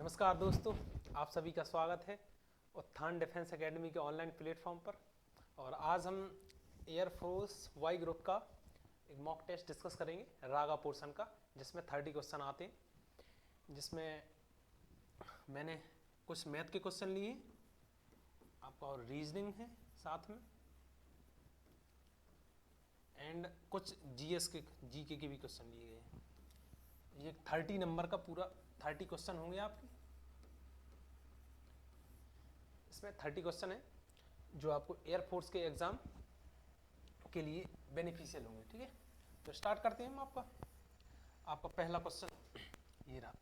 नमस्कार दोस्तों, आप सभी का स्वागत है उत्थान डिफेंस एकेडमी के ऑनलाइन प्लेटफॉर्म पर। और आज हम एयरफोर्स वाई ग्रुप का एक मॉक टेस्ट डिस्कस करेंगे रागा पोर्शन का, जिसमें 30 क्वेश्चन आते हैं, जिसमें मैंने कुछ मैथ के क्वेश्चन लिए आपका और रीजनिंग है साथ में, एंड कुछ जीएस के जीके के भी क्वेश्चन लिए गए हैं। ये 30 नंबर का पूरा 30 क्वेश्चन होंगे आपके। इसमें 30 क्वेश्चन है जो आपको एयरफोर्स के एग्जाम के लिए बेनिफिशियल होंगे। ठीक है, तो स्टार्ट करते हैं हम। आपका पहला क्वेश्चन ये रहा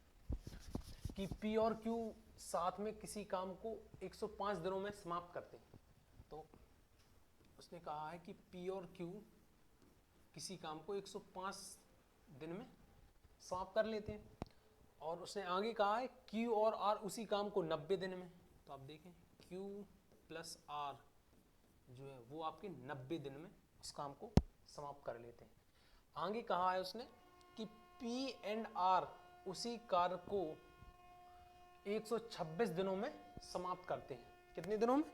कि पी और क्यू साथ में किसी काम को 105 दिनों में समाप्त करते हैं। तो उसने कहा है कि पी और क्यू किसी काम को 105 दिन में समाप्त कर लेते हैं, और उसने आगे कहा है क्यू और आर उसी काम को 90 दिन में। तो आप देखें क्यू प्लस आर जो है वो आपके 90 दिन में उस काम को समाप्त कर लेते हैं। आगे कहा है उसने कि पी एंड आर उसी कार्य को 126 दिनों में समाप्त करते हैं। कितने दिनों में?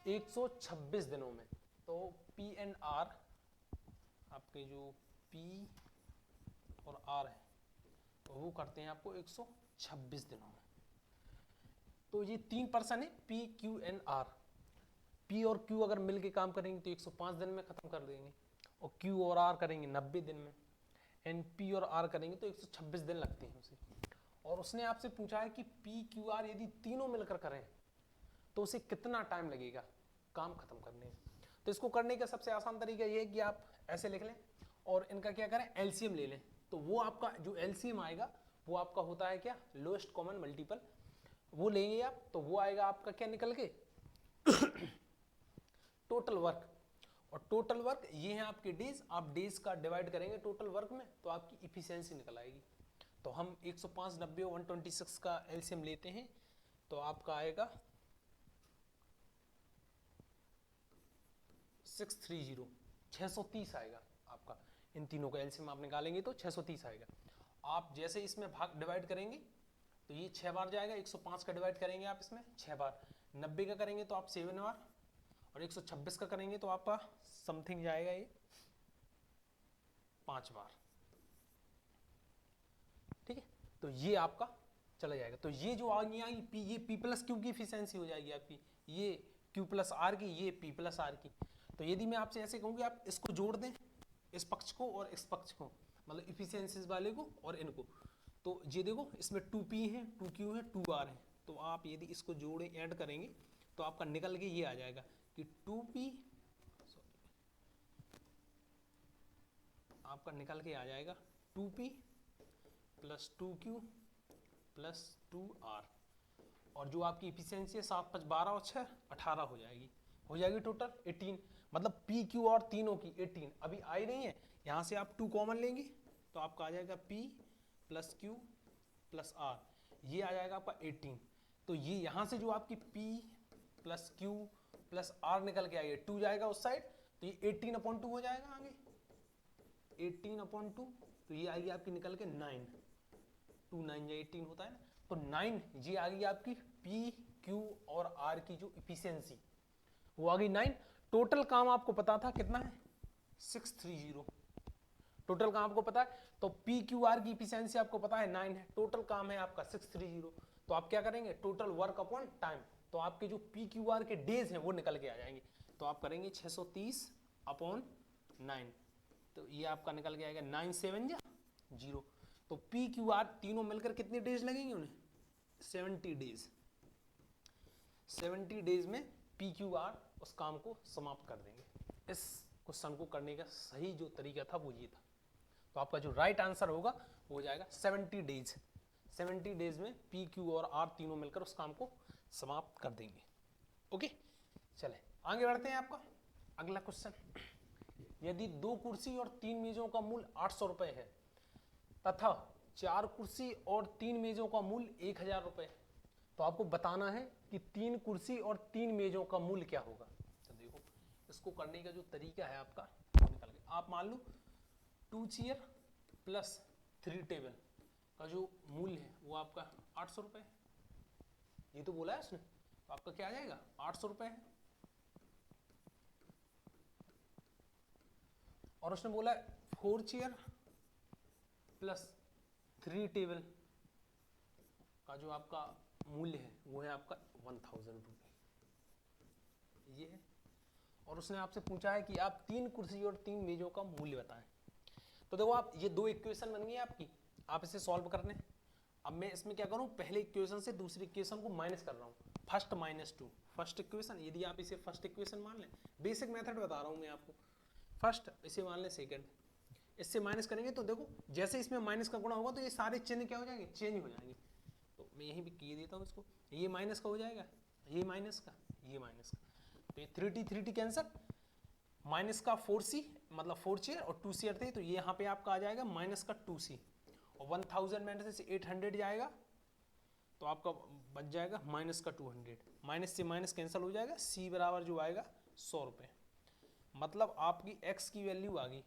126 दिनों में। तो पी एंड आर आपके जो पी और आर है तो वो करते हैं आपको 126 दिनों में। तो ये 3 पर्सन है P Q and R. P और क्यू अगर मिलके काम करेंगे तो 105 दिन में खत्म कर देंगे, और क्यू और आर करेंगे 90 दिन में, एंड पी और आर करेंगे तो 126 दिन लगते हैं उसे। और उसने आपसे पूछा है कि पी क्यू आर यदि तीनों मिलकर करें तो उसे कितना टाइम लगेगा काम खत्म करने में। तो इसको करने का सबसे आसान तरीका ये है कि आप ऐसे लिख लें और इनका क्या करें, एलसीएम ले लें। तो वो आपका जो एलसीएम आएगा वो आपका होता है क्या, लोएस्ट कॉमन मल्टीपल। वो लेंगे आप तो वो आएगा आपका क्या निकल के टोटल वर्क। और टोटल वर्क ये है आपके डेज। आप डेज का डिवाइड करेंगे टोटल वर्क में तो आपकी इफिशियंसी निकल आएगी। तो हम 105, 90 और 126 का एलसीएम लेते हैं तो आपका आएगा 630 आएगा आपका। इन तीनों का एलसीएम आप निकालेंगे तो 630 आएगा। आप जैसे इसमें भाग डिवाइड करेंगे तो ये 6 बार जाएगा। 105 का डिवाइड करेंगे आप इसमें 6 बार, 90 का करेंगे तो आप 7 बार, और 126 का करेंगे तो आपका समथिंग जाएगा ये 5 बार। ठीक है, तो ये आपका चला जाएगा। तो ये जो आगे आएगी पी, ये पी प्लस क्यू की इफिशियंसी हो जाएगी आपकी, ये क्यू प्लस आर की, ये पी प्लस आर की। तो यदि मैं आपसे ऐसे कहूँ कि आप इसको जोड़ दें, इस पक्ष को और इस पक्ष को, मतलब इफिशियंसीज वाले को और इनको, तो ये देखो इसमें 2p है, 2q है, 2r है। तो आप यदि इसको जोड़े ऐड करेंगे तो आपका निकल के ये आ जाएगा कि 2p आपका निकल के आ जाएगा 2p plus 2q plus 2r। और जो आपकी इफिशियंसी है 7, 5, 12 और 6, 18 हो जाएगी टोटल 18। मतलब पी क्यू और तीनों की 18 अभी आई नहीं है। यहाँ से आप 2 कॉमन लेंगे तो आपका आ जाएगा p plus Q plus R, ये आ जाएगा आपका 18। तो ये यहाँ से जो आपकी p plus Q plus R निकल के आएगी, 2 जाएगा उस साइड तो ये 18/2 हो जाएगा आगे 18/2। तो ये आएगी आपकी निकल के 9, 2 9 या 18 होता है ना। तो 9 ये आ गई आपकी पी क्यू और आर की जो इफिशियंसी, वो आ गई 9। टोटल काम आपको पता था कितना है, 630। टोटल काम आपको पता है, तो पी क्यू आर की इफिशियंसी आपको पता है 9 है, टोटल काम है आपका 630। तो आप क्या करेंगे, टोटल वर्क अपॉन टाइम, तो आपके जो पी क्यू आर के डेज हैं वो निकल के आ जाएंगे। तो आप करेंगे 630/9, तो ये आपका निकल के आएगा 9 7 0। तो पी क्यू आर तीनों मिलकर कितने डेज लगेंगे उन्हें, 70 डेज। 70 डेज में पी क्यू आर उस काम को समाप्त कर देंगे। इस क्वेश्चन को करने का सही जो तरीका था वो ये था। तो आपका जो राइट आंसर होगा वो हो जाएगा 70 डेज। 70 डेज में पी क्यू और आर तीनों मिलकर उस काम को समाप्त कर देंगे। ओके, चले आगे बढ़ते हैं। आपका अगला क्वेश्चन, यदि 2 कुर्सी और 3 मेजों का मूल्य 800 रुपए है तथा 4 कुर्सी और 3 मेजों का मूल्य 1000 रुपए है, तो आपको बताना है कि 3 कुर्सी और 3 मेजों का मूल्य क्या होगा। तो देखो इसको करने का जो तरीका है आपका निकल गया। आप मान लो 2 चेयर प्लस 3 टेबल, का जो मूल्य है वो आपका 800 रुपये, ये तो बोला है उसने, तो आपका क्या आ जाएगा 800 रुपये है। और उसने बोला है 4 चेयर प्लस 3 टेबल का जो आपका मूल्य है वो है आपका 1000 रुपये, ये है। और उसने आपसे पूछा है कि आप 3 कुर्सी और 3 मेजों का मूल्य बताएं। तो देखो आप, ये 2 इक्वेशन बन गई आपकी, आप इसे सॉल्व करने। अब मैं इसमें क्या करूं, पहले इक्वेशन से दूसरी इक्वेशन को माइनस कर रहा हूं, फर्स्ट -2 फर्स्ट इक्वेशन, यदि आप इसे फर्स्ट इक्वेशन मान लें, बेसिक मेथड बता रहा हूं मैं आपको, फर्स्ट इसे मान लें सेकंड, इससे माइनस करेंगे तो देखो जैसे इसमें माइनस का गुणा होगा तो ये सारे चिन्ह क्या हो जाएंगे, चेंज हो जाएंगे। तो मैं यहीं भी किए देता हूँ इसको, ये माइनस का हो जाएगा, ये माइनस का, ये माइनस का, तो ये 3t कैंसर, माइनस का 4c मतलब 4 चेयर और 2 चेयर थे, तो ये यहाँ पे आपका आ जाएगा माइनस का 2c, और 1000 में से 800 जाएगा तो आपका बच जाएगा माइनस का 200, माइनस से माइनस कैंसिल हो जाएगा, c बराबर जो आएगा 100 रुपये। मतलब आपकी x की वैल्यू आ गई,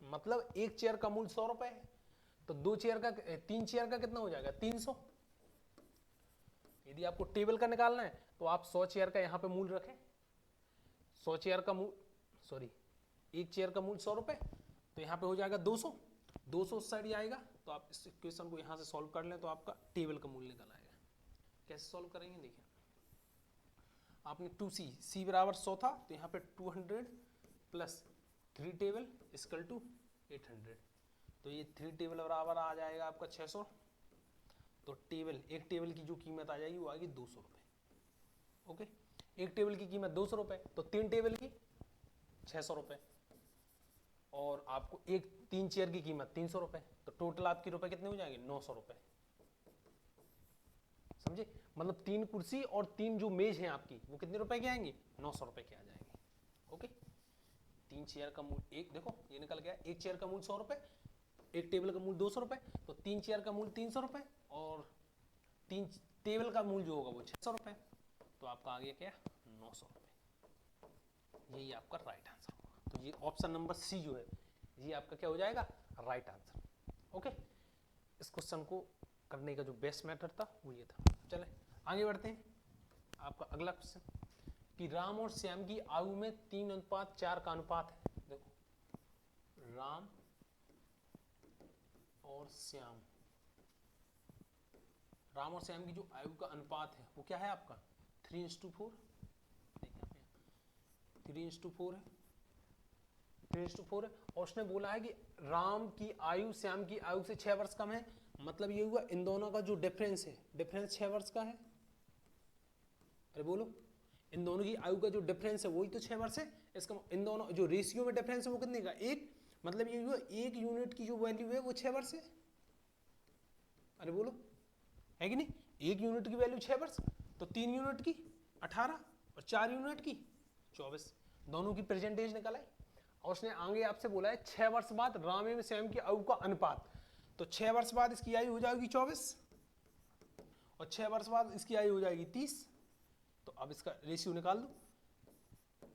मतलब एक चेयर का मूल्य 100 रुपये है, तो 3 चेयर का कितना हो जाएगा 300। यदि आपको टेबल का निकालना है तो आप 100 चेयर का यहाँ पे मूल्य रखें, 100 चेयर का मूल्य, सॉरी एक चेयर का मूल्य 100 रुपये, तो यहाँ पे हो जाएगा 200, 200 उस साइड आएगा, तो आप इस इक्वेशन को यहाँ से सॉल्व कर लें तो आपका टेबल का मूल्य निकल आएगा। कैसे सॉल्व करेंगे देखिए, आपने 2c बराबर 100 था, तो यहाँ पे 200 प्लस 3 टेबल इक्वल टू 800, तो ये 3 टेबल बराबर आ जाएगा आपका 600, तो एक टेबल की जो कीमत आ जाएगी वो आएगी 200 रुपये। ओके, एक टेबल की कीमत 200 रुपये, तो 3 टेबल की 600 रुपये, और आपको 3 चेयर की कीमत 300 रुपये, तो टोटल आपके रुपए कितने हो जाएंगे 900 रुपये। समझे, मतलब 3 कुर्सी और 3 जो मेज हैं आपकी वो कितने रुपए के आएंगे 900 रुपये के आ जाएंगे। ओके, 3 चेयर का मूल्य, एक देखो ये निकल गया, एक चेयर का मूल्य 100 रुपये, एक टेबल का मूल्य 200 रुपये, तो 3 चेयर का मूल्य 300 रुपये और 3 टेबल का मूल्य जो होगा वो 600 रुपये, तो आपका आ गया क्या 900 रुपये। यही आपका राइट आंसर होगा। तो ये ऑप्शन नंबर सी जो है ये आपका क्या हो जाएगा राइट आंसर। ओके, इस क्वेश्चन को करने का जो बेस्ट मेथड था वो ये था। चले आगे बढ़ते हैं। आपका अगला क्वेश्चन कि राम और श्याम की आयु में 3:4 का अनुपात है। देखो राम और श्याम, राम और श्याम की जो आयु का अनुपात है वो क्या है आपका 3:4। देखिए 3:4 है, 3:4 है, और उसने बोला है कि राम की आयु श्याम की आयु से 6 वर्ष कम है, मतलब ये हुआ इन दोनों का जो डिफरेंस है, डिफरेंस 6 वर्ष का है। अरे बोलो, इन दोनों की आयु का जो डिफरेंस है वही तो 6 वर्ष है। इसका इन दोनों जो रेशियो में डिफरेंस है वो कितने का 1, मतलब ये हुआ 1 यूनिट की जो वैल्यू है वो 6 वर्ष है। अरे बोलो, है कि नहीं, 1 यूनिट की वैल्यू 6 वर्ष, तो 3 यूनिट की 18 और 4 यूनिट की 24, दोनों की प्रेजेंटेज निकल आई। और उसने आगे आपसे बोला है 6 वर्ष बाद राम एवं श्याम की आयु का अनुपात, तो 6 वर्ष बाद इसकी आयु हो जाएगी 24 और 6 वर्ष बाद इसकी आयु हो जाएगी 30, तो अब इसका रेशियो निकाल दो,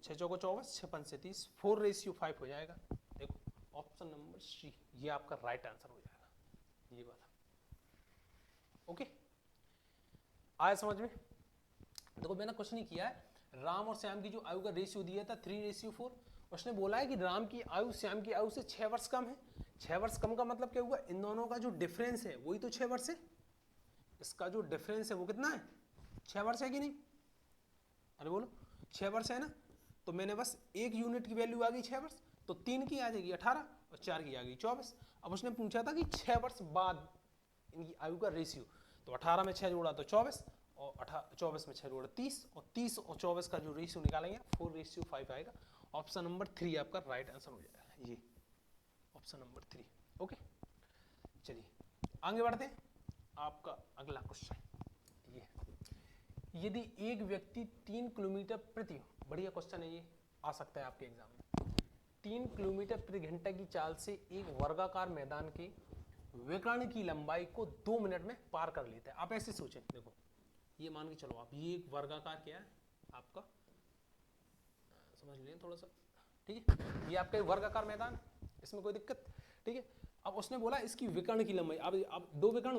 6 चौको 24, 6 पंच से 30, 4:5 हो जाएगा। देखो ऑप्शन नंबर सी ये आपका राइट आंसर हो जाएगा, ये वाला। ओके, आया समझ में। देखो मैंने कुछ नहीं किया है, राम और श्याम की जो आयु का रेशियो दिया था 3:4, उसने बोला है कि राम की आयु श्याम की आयु से 6 वर्ष कम है। 6 वर्ष कम का मतलब क्या हुआ, इन दोनों का जो डिफरेंस है वही तो 6 वर्ष है। इसका जो डिफरेंस है वो कितना है 6 वर्ष है कि नहीं। अरे बोलो 6 वर्ष है ना, तो मैंने बस 1 यूनिट की वैल्यू आ गई 6 वर्ष, तो 3 की आ जाएगी 18 और 4 की आ गई 24। अब उसने पूछा था कि 6 वर्ष बाद इनकी आयु का रेशियो, तो 18 में 6 जोड़ा तो 24 और 24 में 6 जोड़ा 30 और 30 और 24 का जो रेशियो निकालेंगे 4:5 आएगा। ऑप्शन नंबर 3 आपका राइट आंसर हो जाएगा, ये ऑप्शन नंबर 3। ओके, चलिए आगे बढ़ते हैं। आपका अगला क्वेश्चन ये, यदि एक व्यक्ति 3 किलोमीटर प्रति, बढ़िया क्वेश्चन है ये, आ सकता है आपके एग्जाम में, 3 किलोमीटर प्रति घंटा की चाल से एक वर्गाकार मैदान के विकर्ण की लंबाई को 2 मिनट में पार कर लेता है। आप ऐसे सोचें, देखो ये मान के चलो आप, ये एक वर्गाकार क्या है आपका, समझ लें थोड़ा सा, ठीक है, ये आपका एक वर्गाकार मैदान, इसमें कोई दिक्कत, ठीक है। अब उसने बोला इसकी विकर्ण की लंबाई, अब दो विकर्ण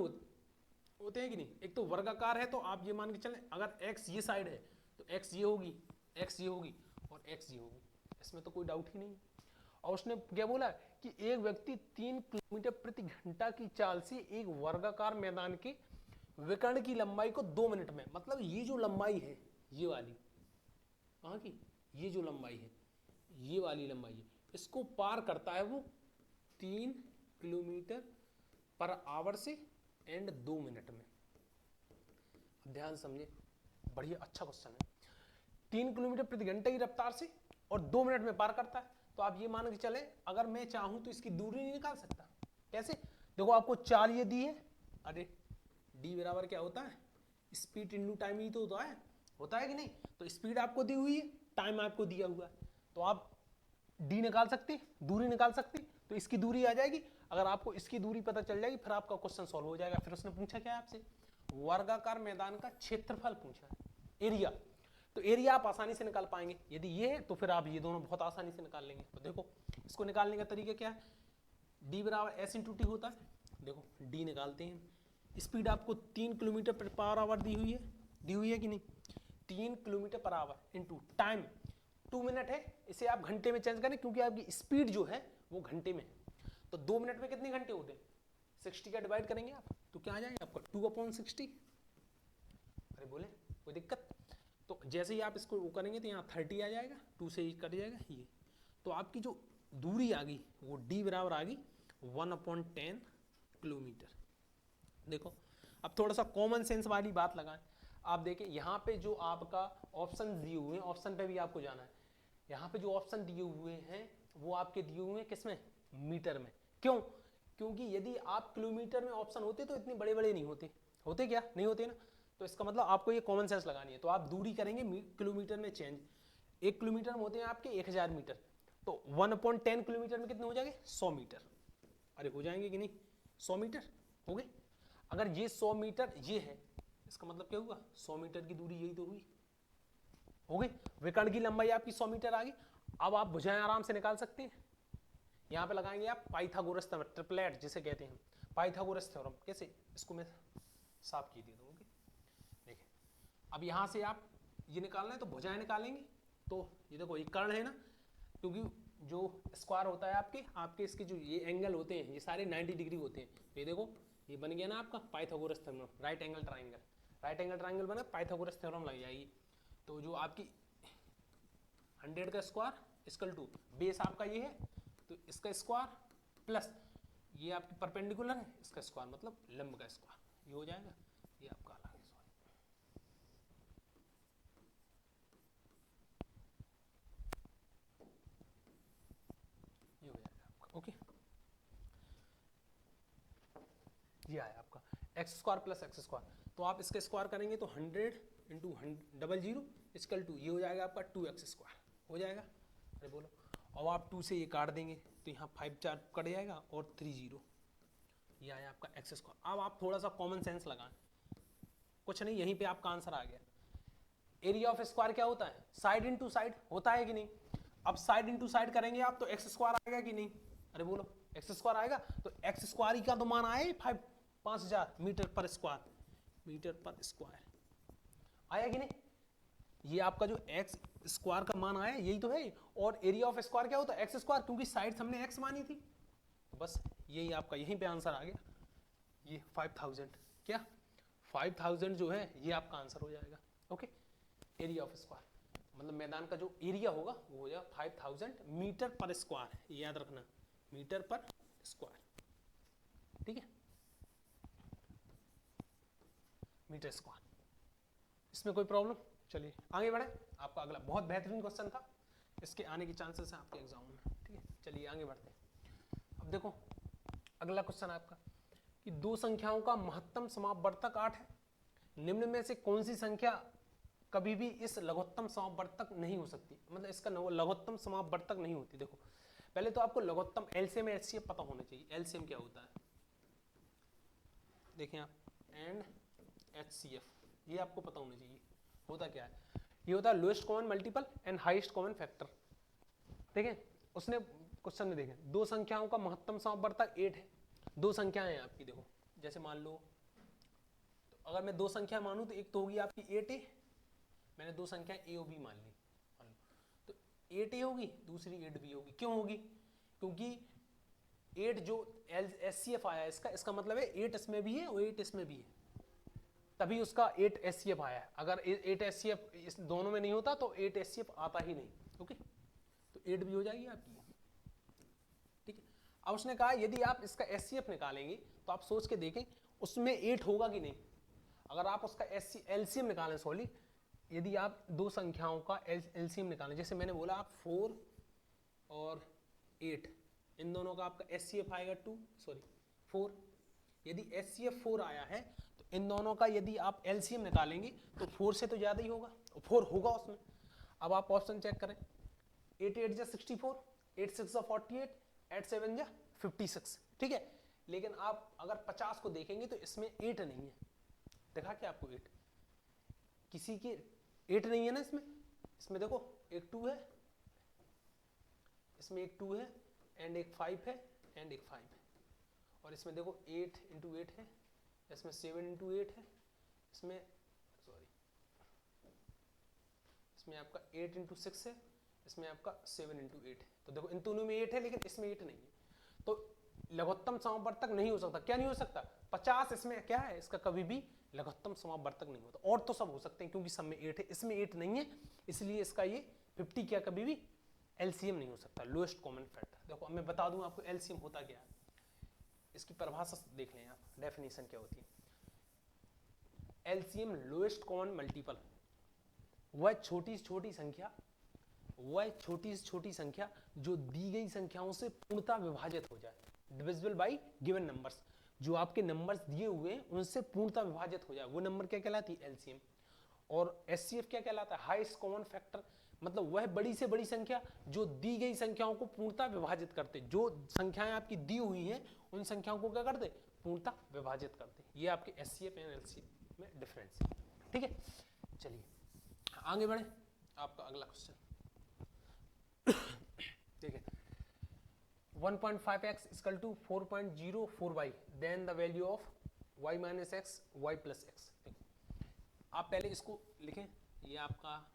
होते हैं कि नहीं, एक तो वर्गाकार है तो आप ये मान के चलें अगर x ये साइड है तो x ये होगी, x ये होगी और x ये होगी, इसमें तो कोई डाउट ही नहीं है। और उसने क्या बोला कि एक व्यक्ति 3 किलोमीटर प्रति घंटा की चाल से एक वर्गाकार मैदान के विकर्ण की लंबाई को 2 मिनट में, मतलब ये जो लंबाई है ये वाली, कहाँ की, ये जो लंबाई है ये वाली लंबाई है, इसको पार करता है वो 3 किलोमीटर पर आवर से एंड 2 मिनट में। ध्यान समझे, बढ़िया अच्छा क्वेश्चन है। 3 किलोमीटर प्रति घंटे की रफ्तार से और 2 मिनट में पार करता है, तो आप ये मान के चले अगर मैं चाहूं तो इसकी दूरी नहीं निकाल सकता। कैसे, देखो आपको चाल ये दी है, अरे d बराबर क्या होता है, स्पीड इंटू टाइम ही तो होता है कि नहीं, तो स्पीड आपको दी हुई है, टाइम आपको दिया हुआ है, तो आप d निकाल सकते, दूरी निकाल सकते, तो इसकी दूरी आ जाएगी। अगर आपको इसकी दूरी पता चल जाएगी फिर आपका क्वेश्चन सॉल्व हो जाएगा। फिर उसने पूछा क्या आपसे, वर्गाकार मैदान का क्षेत्रफल पूछा है, एरिया, तो एरिया आप आसानी से निकाल पाएंगे। यदि ये है तो फिर आप ये दोनों बहुत आसानी से निकाल लेंगे। तो देखो इसको निकालने का तरीका क्या है, d बराबर s इंटू टी होता है, देखो d निकालते हैं। स्पीड आपको 3 किलोमीटर पर आवर दी हुई है कि नहीं, 3 kilometre per hour into time 2 minute है, इसे आप घंटे में चेंज करें क्योंकि आपकी स्पीड जो है वो घंटे में है, तो 2 मिनट में कितने घंटे होते हैं, 60 का डिवाइड करेंगे आप तो क्या आ जाएगा आपका 2/60। अरे बोले कोई दिक्कत, तो जैसे ही आप इसको वो करेंगे तो यहाँ 30 आ जाएगा, 2 से ही कट जाएगा ये, तो आपकी जो दूरी आ गई वो d बराबर आ गई 1/10 किलोमीटर। देखो अब थोड़ा सा कॉमन सेंस वाली बात लगाएं, आप देखें यहाँ पे जो आपका ऑप्शन दिए हुए हैं, ऑप्शन पे भी आपको जाना है, यहाँ पे जो ऑप्शन दिए हुए हैं वो आपके दिए हुए हैं किसमें, मीटर में। क्यों, क्योंकि यदि आप किलोमीटर में ऑप्शन होते तो इतने बड़े बड़े नहीं होते क्या, नहीं होते ना, तो इसका मतलब आपको ये कॉमन सेंस लगानी है। तो आप दूरी करेंगे किलोमीटर में चेंज, 1 किलोमीटर में होते हैं आपके 1000 मीटर, तो 1/10 किलोमीटर में कितने हो जाएंगे 100 मीटर। अरे हो जाएंगे कि नहीं, 100 मीटर हो गए। अगर ये 100 मीटर ये है, इसका मतलब क्या हुआ, 100 मीटर की दूरी यही तो हुई, हो गई। विकर्ण की लंबाई आपकी 100 मीटर आ गई। अब आप भुजाएं आराम से निकाल सकते हैं, यहाँ पे लगाएंगे आप पाइथागोरस थ्योरम, ट्रिपलेट जिसे कहते हैं पाइथागोरस थ्योरम। कैसे, इसको मैं साफ की देता हूँ, देखिए अब यहाँ से आप ये निकालना है तो भुजाएं निकालेंगे, तो ये देखो ये कर्ण है ना, क्योंकि जो स्क्वायर होता है आपके इसके जो ये एंगल होते हैं ये सारे 90 डिग्री होते हैं, तो ये देखो ये बन गया ना आपका Pythagoras theorem, right angle triangle बना, पाइथागोरस थ्योरम लग जाएगी। तो जो आपकी 100 का स्क्वायर इक्वल टू बेस आपका ये है तो इसका स्क्वायर प्लस ये आपकी परपेंडिकुलर है इसका स्क्वायर मतलब लंब का स्क्वायर, ये हो जाएगा, ये आपका अलग है, ये हो जाएगा आपका, ओके। ये आया आपका x square plus x square, तो आप इसका स्क्वायर करेंगे तो 100 इंटू 00 इक्वल टू ये हो जाएगा आपका 2x स्क्वायर हो जाएगा। अरे बोलो, और आप 2 से ये काट देंगे तो यहाँ 5 4 कट जाएगा और 3 0, ये आया आपका एक्स स्क्वायर। अब आप थोड़ा सा कॉमन सेंस लगाएं, कुछ नहीं यहीं पे आपका आंसर आ गया। एरिया ऑफ स्क्वायर क्या होता है, साइड इंटू साइड होता है कि नहीं। अब साइड इंटू साइड करेंगे आप तो एक्स स्क्वायर आएगा कि नहीं, अरे बोलो एक्स स्क्वायर आएगा, तो एक्स स्क्वायर का तो मान आया 5000 मीटर पर स्क्वायर आया कि नहीं। ये आपका जो एक्स स्क्वायर का मान आया यही तो है, और एरिया ऑफ स्क्वायर क्या होता है एक्स स्क्वायर, क्योंकि साइड हमने एक्स मानी थी, तो बस यही आपका यहीं पे आंसर आ गया, ये 5000 क्या 5000 जो है ये आपका आंसर हो जाएगा, ओके। एरिया ऑफ स्क्वायर मतलब मैदान का जो एरिया होगा वो हो जाएगा 5000 मीटर पर स्क्वायर, याद रखना मीटर पर स्क्वायर, ठीक है, मीटर स्क्वायर। इसमें कोई प्रॉब्लम, चलिए आगे बढ़े। आपका अगला बहुत बेहतरीन क्वेश्चन था, इसके आने के चांसेस हैं आपके एग्जाम में, ठीक है। चलिए आगे बढ़ते हैं। अब देखो अगला क्वेश्चन आपका कि दो संख्याओं का महत्तम समापवर्तक 8 है, निम्न में से कौन सी संख्या कभी भी इस लघुत्तम समापवर्तक नहीं हो सकती, मतलब इसका लघुत्तम समापवर्तक नहीं होती। देखो पहले तो आपको लघुत्तम एलसीएम एचसीएफ पता होना चाहिए, एलसीएम क्या होता है देखें आप, एंड एचसीएफ ये आपको पता होना चाहिए होता क्या है। ये होता है lowest common multiple and highest common factor. देखें उसने क्वेश्चन में देखें दो संख्याओं का महत्तम समापवर्तक 8 है, दो संख्याएं हैं आपकी, देखो जैसे मान लो, तो अगर मैं दो संख्या मानूं तो एक तो होगी आपकी 8a, मैंने दो संख्या a और b मान ली, तो 8a होगी, दूसरी 8b होगी। क्यों होगी? क्योंकि 8 जो SCF आया इसका, इसका मतलब है 8 इसमें भी है और 8 इसमें भी है, तभी उसका 8 SCF आया है। अगर 8 SCF इस दोनों में नहीं होता तो 8 SCF आता ही नहीं। ओके, तो 8 भी हो जाएगी आपकी, ठीक है। अब उसने कहा यदि आप इसका SCF निकालेंगे तो आप सोच के देखें उसमें 8 होगा कि नहीं। अगर आप उसका LCM निकालें, सॉरी, यदि आप दो संख्याओं का LCM निकालें, जैसे मैंने बोला आप 4 और 8, इन दोनों का आपका SCF आएगा 4। यदि SCF 4 आया है तो इन दोनों का यदि आप LCM निकालेंगे तो 4 से तो ज़्यादा ही होगा, 4 होगा उसमें। अब आप ऑप्शन चेक करें, 8 8 जा 64, 8 6 जा 48, 8 7 जा 56, ठीक है। लेकिन आप अगर 50 को देखेंगे तो इसमें 8 नहीं है, देखा क्या आपको 8, किसी के 8 नहीं है ना इसमें देखो एक 2 है, इसमें एक 2 है एंड एक 5 है एंड एक 5 है, और इसमें देखो 8 इंटू 8 है, इसमें 7 इंटू 8 है, इसमें इसमें आपका 8 इंटू 6 है, इसमें आपका 7 इंटू 8 है। तो देखो इन दोनों में 8 है लेकिन इसमें 8 नहीं है, तो लघुत्तम समावर्तक नहीं हो सकता। क्या नहीं हो सकता? 50 इसमें क्या है, इसका कभी भी लघुत्तम समावर्तक नहीं होता। और तो सब हो सकते हैं क्योंकि सब में 8 है, इसमें 8 नहीं है, इसलिए इसका ये 50 क्या कभी भी LCM नहीं हो सकता, लोएस्ट कॉमन फैक्टर। देखो अब मैं बता दूं आपको LCM होता क्या है, इसकी परिभाषा देख लें आप, डेफिनेशन क्या होती है। LCM लोएस्ट कॉमन मल्टीपल, वह छोटी से छोटी संख्या जो दी गई संख्याओं से पूर्णतः विभाजित हो जाए, डिविजिबल बाय गिवन नंबर्स, जो आपके नंबर्स दिए हुए हैं उनसे पूर्णतः विभाजित हो जाए, वो नंबर क्या कहलाती है? LCM। और SCF क्या कहलाता है? हाईएस्ट कॉमन फैक्टर, मतलब वह बड़ी से बड़ी संख्या जो दी गई संख्याओं को पूर्णतः विभाजित करते, जो संख्याएं आपकी दी हुई हैं उन संख्याओं को क्या करते? पूर्णतः विभाजित करते। ये आपके SCF एंड LCM में डिफरेंस है, ठीक है। चलिए आगे बढ़े, आपका अगला क्वेश्चन देखिए, 1.5x equal to 4.04y, then the value of y minus X Y plus X. आप पहले इसको लिखें, ये आपका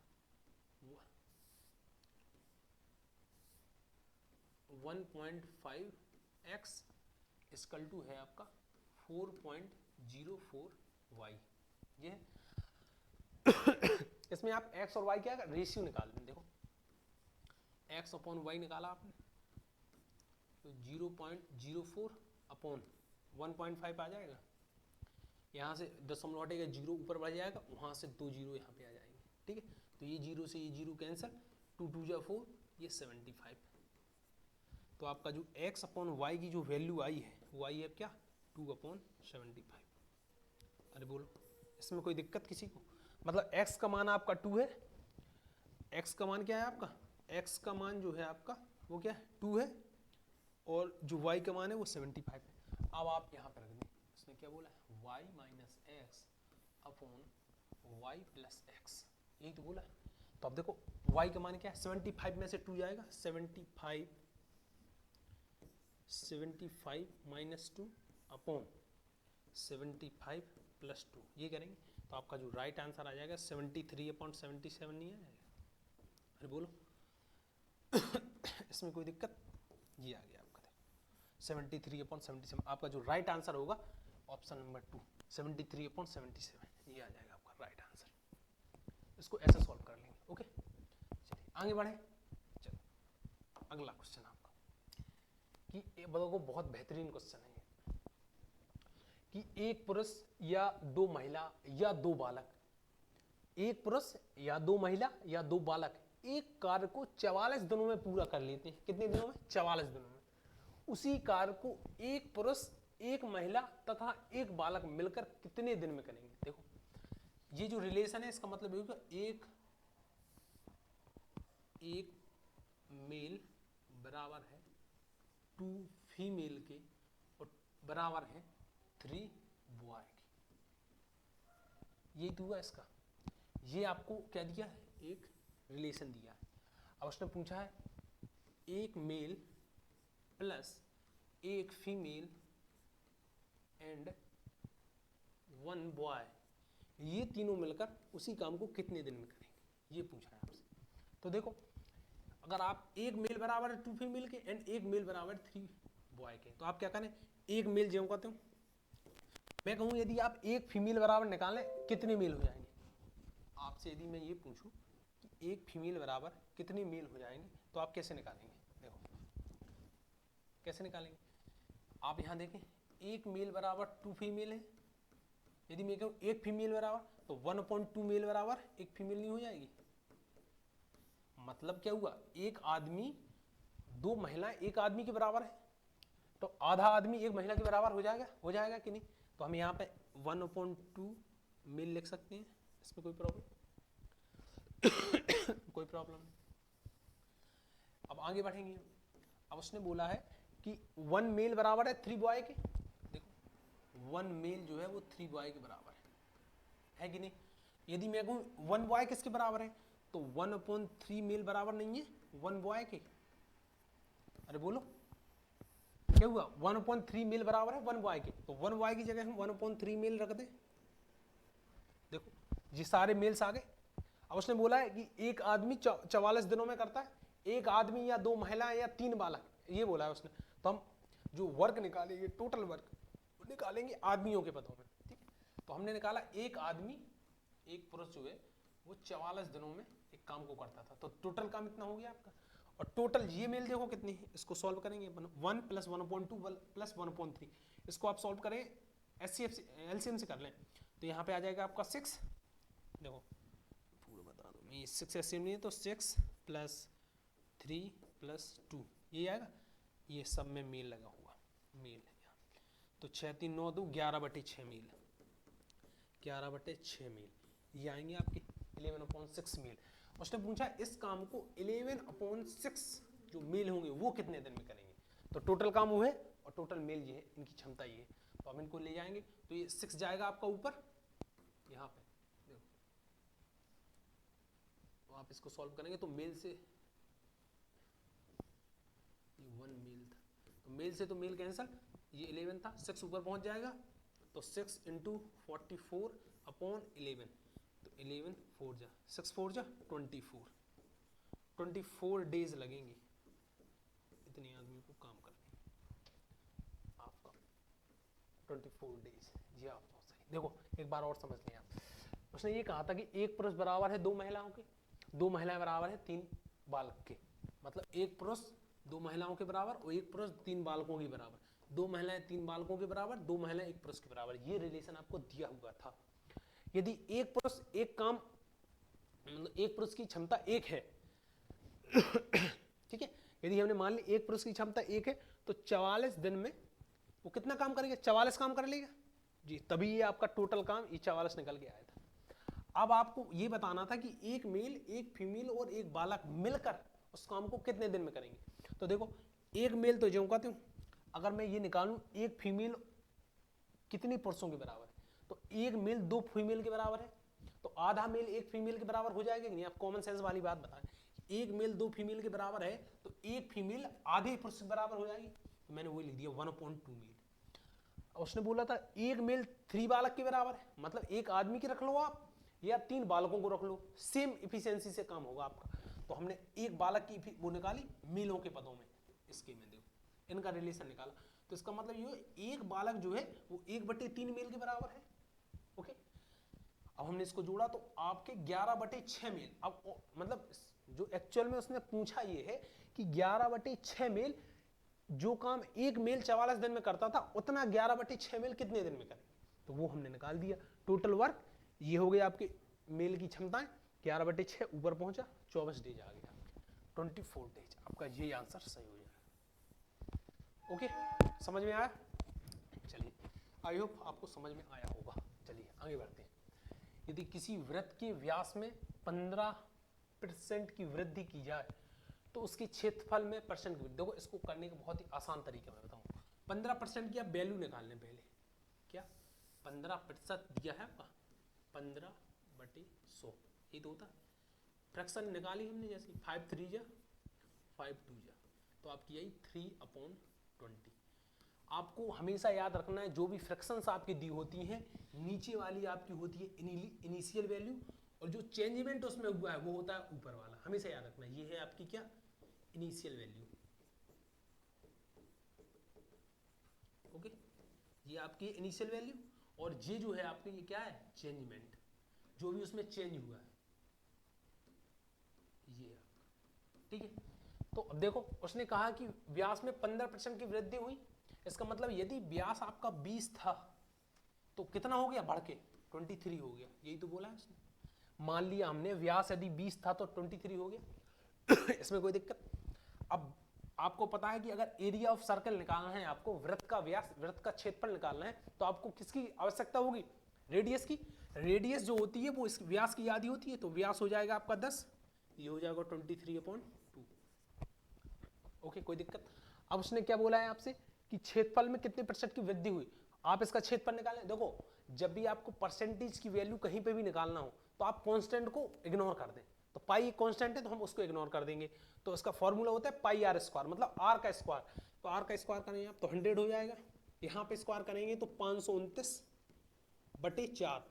1.5x इक्वल टू है आपका 4.04y, ये है। इसमें आप x और y क्या है, रेशियो निकाल लें। देखो x अपॉन वाई निकाला आपने तो 0.04 अपॉन 1.5 आ जाएगा, यहाँ से दशमलव हटेगा, 0 ऊपर बढ़ जाएगा, वहाँ से 2 0 यहाँ पे आ जाएंगे, ठीक है। तो ये 0 से ये 0 कैंसिल, 2 2 जा 4, ये 75। तो आपका जो x अपॉन वाई की जो वैल्यू आई है वो आई है क्या, 2/75। अरे बोलो इसमें कोई दिक्कत किसी को? मतलब x का मान आपका 2 है, x का मान क्या है आपका, x का मान जो है आपका वो क्या है 2 है, और जो y का मान है वो 75 है। अब आप यहाँ पर रख दें, इसने क्या बोला है, y minus X upon Y plus X, यही तो बोला है। तो अब देखो y का मान क्या है, 75 में से 2 जाएगा, 75 माइनस 2 अपॉन 75 प्लस 2, ये करेंगे तो आपका जो राइट आंसर आ जाएगा 73/77 नहीं आएगा? अरे बोलो इसमें कोई दिक्कत? ये आ गया आपका 73/77, आपका जो राइट आंसर होगा ऑप्शन नंबर 2, 73/77, ये आ जाएगा आपका राइट आंसर। इसको ऐसे सॉल्व कर लेंगे, ओके। चलिए आगे बढ़े, चलो अगला क्वेश्चन आपका, कि देखो बहुत बेहतरीन क्वेश्चन है कि एक पुरुष या दो महिला या दो बालक, एक पुरुष या दो महिला या दो बालक एक कार्य को 44 दिनों में पूरा कर लेते हैं। कितने दिनों में? 44 दिनों में। उसी कार्य को एक पुरुष, एक महिला तथा एक बालक मिलकर कितने दिन में करेंगे? देखो ये जो रिलेशन है इसका मतलब होगा एक मेल बराबर है 2 फीमेल के और बराबर है 3 बॉय के। यही तो हुआ इसका, ये आपको क्या दिया है, एक रिलेशन दिया है। अब उसने पूछा है एक मेल प्लस एक फीमेल एंड 1 बॉय, ये तीनों मिलकर उसी काम को कितने दिन में करेंगे, ये पूछा है आपसे। तो देखो अगर आप एक मेल बराबर है 2 फीमेल के एंड एक मेल बराबर 3 बॉय के, तो आप क्या करें, एक मेल जो कहते हो, मैं कहूँ यदि आप एक फीमेल बराबर निकालें कितने मेल हो जाएंगे, आपसे यदि मैं ये पूछूं कि एक फीमेल बराबर कितने मेल हो जाएंगे, तो आप कैसे निकालेंगे, देखो कैसे निकालेंगे। आप यहाँ देखें एक मेल बराबर 2 फीमेल है, यदि मैं कहूँ एक फीमेल बराबर, तो 1/2 मेल बराबर एक फीमेल नहीं हो जाएगी। मतलब क्या हुआ, एक आदमी 2 महिलाएं एक आदमी के बराबर है, तो आधा आदमी एक महिला के बराबर हो जाएगा कि नहीं। तो हम यहाँ पे 1/2 मेल लिख सकते हैं, इसमें कोई प्रॉब्लम कोई प्रॉब्लम नहीं। अब आगे बढ़ेंगे, अब उसने बोला है कि 1 मेल बराबर है 3 बॉय के, देखो 1 मेल जो है वो 3 बॉय के बराबर है कि नहीं। यदि मैं कहूँ 1 बॉय किसके बराबर है, तो 1/3 मेल बराबर नहीं है 1 बॉय के, अरे बोलो क्या हुआ, 1/3 मेल बराबर है 1 बॉय के, तो 1 बॉय की जगह हम 1/3 मेल रख दे, देखो ये सारे मेल्स आ गए। अब उसने बोला है कि एक आदमी 44 दिनों में करता है, एक आदमी या 2 महिलाएं या 3 बालक, ये बोला है उसने। तो हम जो वर्क निकालेंगे, टोटल वर्क निकालेंगे आदमियों के पदों में, ठीक है। तो हमने निकाला एक आदमी, एक पुरुष जो है वो 44 दिनों में एक काम को करता था, तो टोटल काम इतना हो गया आपका। और टोटल ये मेल देखो कितनी है, इसको सॉल्व करेंगे 1 + 1/2 + 1/3, इसको आप सॉल्व करें एलसीएम से कर लें, तो यहाँ पे आ जाएगा आपका 6, देखो पूरा बता दो मैं, 6 एलसीएम नहीं है तो 6 + 3 + 2 ये आएगा, ये सब में मेल लगा हुआ मेल है यहाँ, तो 6 3 9 2 11/6 मेल, 11/6 मेल ये आएंगे आपके 11/6 मेल। उसने पूछा इस काम को 11/6 जो मेल होंगे वो कितने दिन में करेंगे, तो टोटल काम वो है और टोटल मेल ये है, इनकी क्षमता ये है, तो हम इनको ले जाएंगे, तो ये 6 जाएगा आपका ऊपर यहाँ पे, देखो तो आप इसको सॉल्व करेंगे तो मेल से ये 1 मेल था, तो मेल से तो मेल कैंसल, ये 11 था, 6 ऊपर पहुंच जाएगा, तो 6 × 44/11, तो 11 4 जा 6 4 जा 24 डेज लगेंगे इतने आदमी को काम करने, आपका 24 डेज, जी आप बहुत सही। देखो एक बार और समझ लें आप, उसने ये कहा था कि एक पुरुष बराबर है 2 महिलाओं के, 2 महिलाएं बराबर है 3 बालक के, मतलब एक पुरुष 2 महिलाओं के बराबर और एक पुरुष 3 बालकों के बराबर, 2 महिलाएं 3 बालकों के बराबर, 2 महिलाएं एक पुरुष के बराबर, ये रिलेशन आपको दिया हुआ था। यदि एक पुरुष एक काम, एक पुरुष की क्षमता 1 है ठीक है, यदि हमने मान ली एक पुरुष की क्षमता 1 है, तो 44 दिन में वो कितना काम करेगा, 44 काम कर लेगा जी, तभी ये आपका टोटल काम ये 44 निकल के आया था। अब आपको ये बताना था कि एक मेल, एक फीमेल और एक बालक मिलकर उस काम को कितने दिन में करेंगे। तो देखो एक मेल तो जो कहते हूँ, अगर मैं ये निकालूं एक फीमेल कितनी पुरुषों के बराबर है, तो एक मेल 2 फीमेल के बराबर है, तो आधा मेल एक फीमेल के बराबर हो जाएगा कि नहीं, आप कॉमन सेंस वाली बात बताएं, एक मेल 2 फीमेल के बराबर है तो एक फीमेल आधे पुरुष के बराबर हो जाएगी, तो मैंने वही लिख दिया 1/2 मेल। उसने बोला था एक मेल 3 बालक के बराबर है, मतलब एक आदमी की रख लो आप या 3 बालकों को रख लो, सेम इफिशियंसी से काम होगा आपका। तो हमने एक बालक की वो निकाली मेलों के पदों में, इसके में देखो इनका रिलेशन निकाला, तो इसका मतलब ये एक बालक जो है वो 1/3 मेल के बराबर है। ओके, अब हमने इसको जोड़ा तो आपके 11/6 मेल, अब मतलब जो एक्चुअल में उसने पूछा ये है कि 11/6 मेल जो काम एक मेल 44 दिन में करता था उतना 11/6 मेल कितने दिन में करें, तो वो हमने निकाल दिया। टोटल वर्क ये हो गया आपके मेल की क्षमताएं 11/6 ऊपर पहुंचा 24 डेज आ गया, 24 डेज आपका ये आंसर सही हो जाएगा। ओके समझ में आया, चलिए आई होप आपको समझ में आया होगा। चलिए आगे बढ़ते हैं। यदि किसी वृत्त के व्यास में 15% की वृद्धि की जाए तो उसके क्षेत्रफल में परसेंट की वृद्धि, देखो इसको करने का बहुत ही आसान तरीका मैं बताऊं। 15% की आप वैल्यू निकालने पहले, क्या 15% दिया है आपका 15/100 ये तो होता है, फ्रैक्शन निकाली हमने जैसे 5 3 जा 5 2 जा, तो आपकी आई 3/20। आपको हमेशा याद रखना है जो भी फ्रैक्शंस आपकी दी होती हैं, नीचे वाली आपकी होती है इनिशियल वैल्यू, और जो चेंजमेंट उसमें हुआ है वो होता है ऊपर वाला। हमेशा याद रखना ये है आपकी क्या, इनिशियल वैल्यू। ओके, ये आपकी इनिशियल वैल्यू, और ये जो है आपकी ये क्या है, चेंजमेंट, जो भी उसमें चेंज हुआ है ये। ठीक है, तो अब देखो उसने कहा कि व्यास में 15% की वृद्धि हुई। इसका मतलब यदि व्यास आपका 20 था तो कितना हो गया, बढ़ के 23 हो गया, यही तो बोला है उसने। मान लिया हमने व्यास यदि 20 था तो 23 हो गया इसमें कोई दिक्कत। अब आपको पता है कि अगर एरिया ऑफ सर्कल निकालना है, आपको वृत्त का व्यास, वृत्त का क्षेत्रफल निकालना है, तो आपको किसकी आवश्यकता होगी, रेडियस की। रेडियस जो होती है वो इस व्यास की आधी होती है, तो व्यास हो जाएगा आपका 10, ये हो जाएगा 23/2। ओके, कोई दिक्कत। अब उसने क्या बोला है आपसे कि क्षेत्रफल में कितने प्रतिशत की वृद्धि हुई। आप इसका क्षेत्रफल निकालें। देखो जब भी आपको परसेंटेज की वैल्यू कहीं पे भी निकालना हो तो आप कांस्टेंट को इग्नोर कर दें। तो पाई एक कांस्टेंट है तो हम उसको इग्नोर कर देंगे, तो इसका फॉर्मूला होता है पाई आर स्क्वायर, मतलब आर का स्क्वायर। तो आर का स्क्वायर करेंगे आप तो 100 हो जाएगा, यहाँ पे स्क्वायर करेंगे तो 529/4,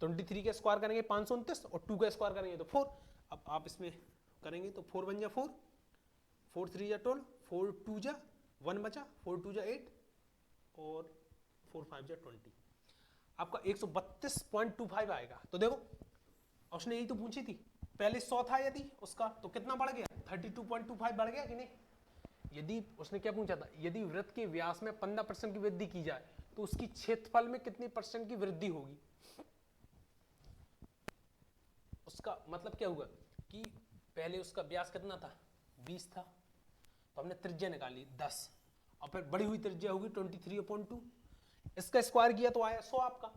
23 का स्क्वायर करेंगे 529 और 2 का स्क्वायर करेंगे तो 4। अब आप इसमें करेंगे तो 4 बन जा 4, 4 3 जा 12, 4 2 जा 1 बचा, 4 2 जा 8 और 4 5 जा 20, आपका 132.25 आएगा। तो देखो उसने यही तो पूछी थी, पहले 100 था यदि उसका तो कितना बढ़ गया, 32.25 बढ़ गया कि नहीं। यदि उसने क्या पूछा था, यदि वृत्त के व्यास में 15% की वृद्धि की जाए तो उसकी क्षेत्रफल में कितने % की वृद्धि होगी। उसका मतलब क्या हुआ कि पहले उसका व्यास कितना था, 20 था, तो हमने त्रिज्या निकाली 10, और फिर बड़ी हुई त्रिज्या होगी 23/2, इसका स्क्वायर किया तो आया 100 आपका